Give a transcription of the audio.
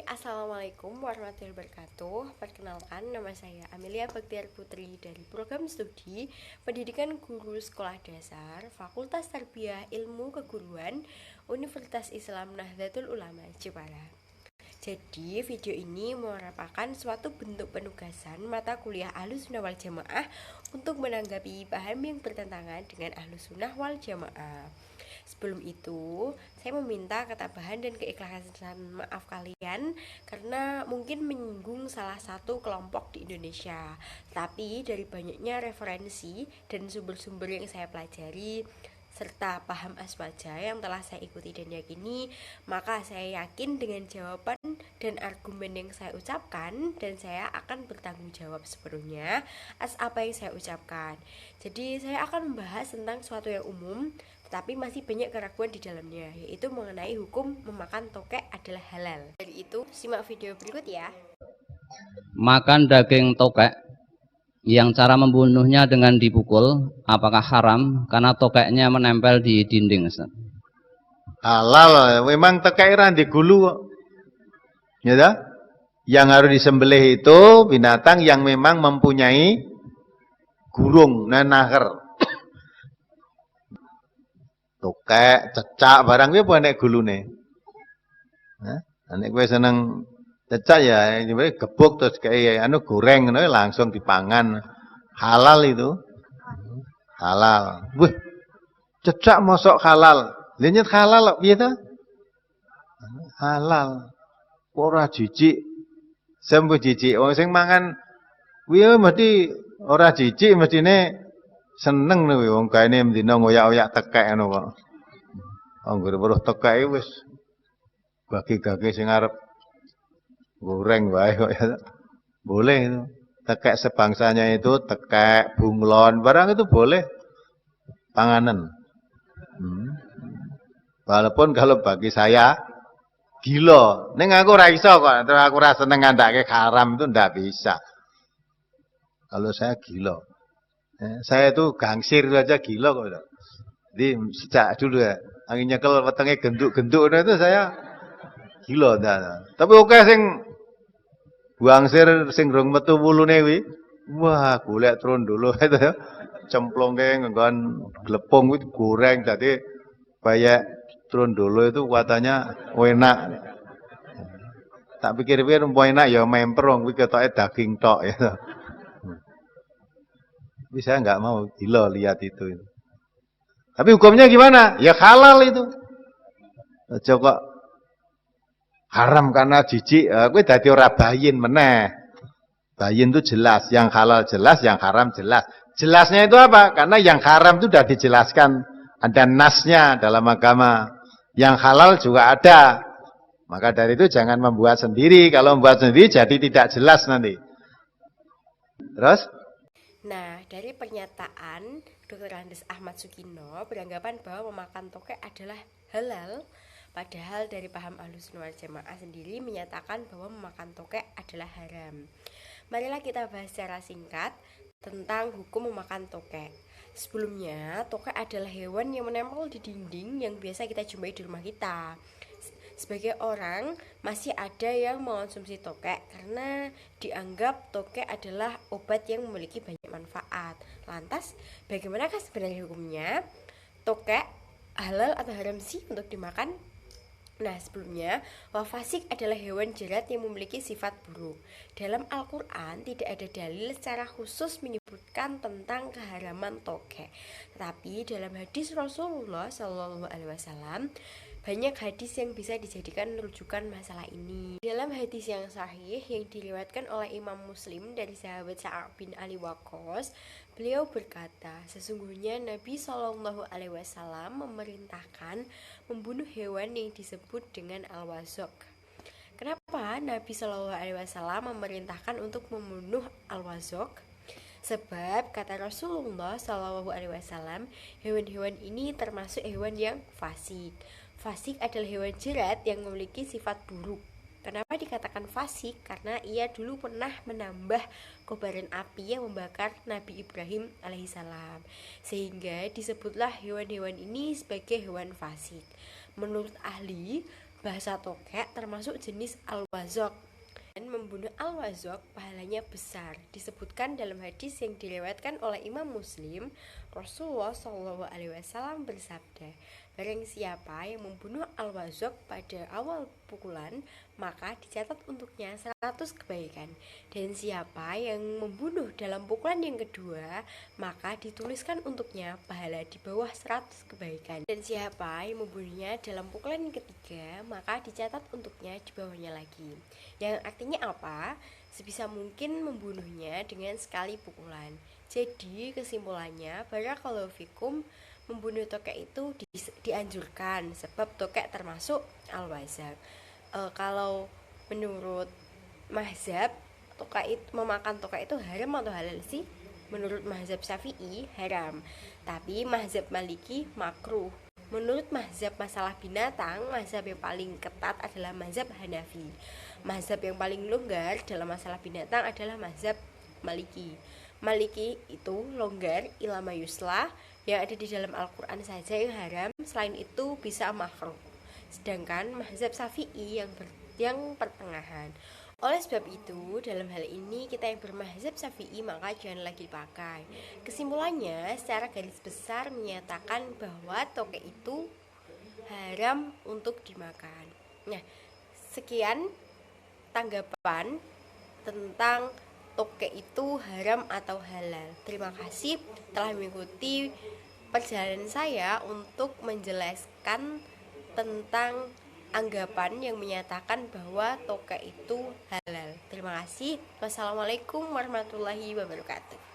Assalamualaikum warahmatullahi wabarakatuh. Perkenalkan, nama saya Amelia Baktiar Putri dari Program Studi Pendidikan Guru Sekolah Dasar Fakultas Tarbiyah Ilmu Keguruan Universitas Islam Nahdlatul Ulama Jepara. Jadi, video ini merupakan suatu bentuk penugasan mata kuliah Ahlus Sunnah wal Jamaah untuk menanggapi paham yang bertentangan dengan Ahlus Sunnah wal Jamaah. Sebelum itu, saya meminta ketabahan dan keikhlasan maaf kalian karena mungkin menyinggung salah satu kelompok di Indonesia. Tapi dari banyaknya referensi dan sumber-sumber yang saya pelajari serta paham aswaja yang telah saya ikuti dan yakini, maka saya yakin dengan jawaban dan argumen yang saya ucapkan dan saya akan bertanggung jawab sepenuhnya atas apa yang saya ucapkan. Jadi saya akan membahas tentang suatu yang umum tetapi masih banyak keraguan di dalamnya, yaitu mengenai hukum memakan tokek adalah halal. Dari itu, simak video berikut ya. Makan daging tokek yang cara membunuhnya dengan dipukul, apakah haram karena tokeknya menempel di dinding? Halal, memang tokek ora digulu kok. Ya dah? Yang harus disembelih itu binatang yang memang mempunyai gurung, nenaker. Tokek, cecak, barang kuwi apa nek gulune? Hah? Nek kowe seneng cecak ya, gebuk terus kayak goreng ngono langsung dipangan. Halal itu. Halal. Wih, cecak mosok halal. Lenyet halal kok piye to? Halal. Ora jijik. Sembo jijik. Wong sing mangan kuwi mesti ora jijik, mestine seneng lho wong gaene mendina ngoyak-oyak tekek ngono kok. Anggere weruh tekek wis bagi-bagi sing arep goreng wae kok ya. Boleh itu. Tekek sebangsanya itu tekek, bunglon, barang itu boleh panganan. Walaupun kalau bagi saya gila. Ning aku ora iso kok, terus aku ora seneng ngandake haram itu ndak bisa. Kalau saya gila. Saya itu gangsir itu aja gila kok. Jadi sejak dulu ya, angin nyekel wetenge genduk-genduk itu saya gila. Tapi oke sing gangsir sing rong metu wulune kuwi, wah golek trondolo itu ya. Cemplongke nggon glepung kuwi goreng dadi bayek trondolo itu katanya enak. Tak pikir-pikir enak ya memper wong kuwi ketoke daging tok ya. Tapi saya nggak mau gila lihat itu. Tapi hukumnya gimana? Ya halal itu. Aja kok haram karena jijik. Kowe dadi ora bayin meneh. Bayin itu jelas, yang halal jelas, yang haram jelas. Jelasnya itu apa? Karena yang haram itu sudah dijelaskan, ada nasnya dalam agama. Yang halal juga ada. Maka dari itu jangan membuat sendiri. Kalau membuat sendiri jadi tidak jelas nanti. Terus? Nah, dari pernyataan Dr. Andes Ahmad Sukino beranggapan bahwa memakan tokek adalah halal, padahal dari paham Ahlus Sunnah wal Jamaah sendiri menyatakan bahwa memakan tokek adalah haram. Marilah kita bahas secara singkat tentang hukum memakan tokek. Sebelumnya, tokek adalah hewan yang menempel di dinding yang biasa kita jumpai di rumah kita. Sebagai orang, masih ada yang mengonsumsi tokek karena dianggap tokek adalah obat yang memiliki banyak manfaat. Lantas, bagaimanakah sebenarnya hukumnya? Tokek halal atau haram sih untuk dimakan? Nah, sebelumnya, wafasik adalah hewan jerat yang memiliki sifat buruk. Dalam Al-Quran tidak ada dalil secara khusus menyebutkan tentang keharaman tokek. Tetapi dalam hadis Rasulullah SAW, banyak hadis yang bisa dijadikan rujukan masalah ini. Dalam hadis yang sahih yang diriwayatkan oleh Imam Muslim dari sahabat Sa'ad bin Abi Waqqas, beliau berkata, sesungguhnya Nabi SAW memerintahkan membunuh hewan yang disebut dengan al-wazok. Kenapa Nabi SAW memerintahkan untuk membunuh al-wazok? Sebab kata Rasulullah SAW, hewan-hewan ini termasuk hewan yang fasik. Fasik adalah hewan jerat yang memiliki sifat buruk. Kenapa dikatakan fasik? Karena ia dulu pernah menambah kobaran api yang membakar Nabi Ibrahim alaihissalam, sehingga disebutlah hewan-hewan ini sebagai hewan fasik. Menurut ahli, bahasa tokek termasuk jenis al-wazok. Dan membunuh al-wazok pahalanya besar. Disebutkan dalam hadis yang diriwayatkan oleh Imam Muslim, Rasulullah SAW bersabda, barang siapa yang membunuh al-wazok pada awal pukulan, maka dicatat untuknya 100 kebaikan. Dan siapa yang membunuh dalam pukulan yang kedua, maka dituliskan untuknya pahala di bawah 100 kebaikan. Dan siapa yang membunuhnya dalam pukulan yang ketiga, maka dicatat untuknya di bawahnya lagi. Yang artinya apa? Sebisa mungkin membunuhnya dengan sekali pukulan. Jadi kesimpulannya, barakallahu fikum, membunuh tokek itu dianjurkan sebab tokek termasuk al-wazak. Kalau menurut mazhab, memakan tokek itu haram atau halal sih? Menurut mazhab Syafi'i haram, tapi mazhab Maliki makruh. Menurut mazhab masalah binatang, mazhab yang paling ketat adalah mazhab Hanafi. Mazhab yang paling longgar dalam masalah binatang adalah mazhab Maliki. Maliki itu longgar ilama yuslah, yang ada di dalam Al-Quran saja yang haram, selain itu bisa makruh. Sedangkan mazhab Syafi'i yang pertengahan. Oleh sebab itu, dalam hal ini kita yang bermazhab Syafi'i maka jangan lagi dipakai. Kesimpulannya, secara garis besar menyatakan bahwa tokek itu haram untuk dimakan. Nah, sekian tanggapan tentang tokek itu haram atau halal. Terima kasih telah mengikuti perjalanan saya untuk menjelaskan tentang anggapan yang menyatakan bahwa tokek itu halal. Terima kasih. Wassalamualaikum warahmatullahi wabarakatuh.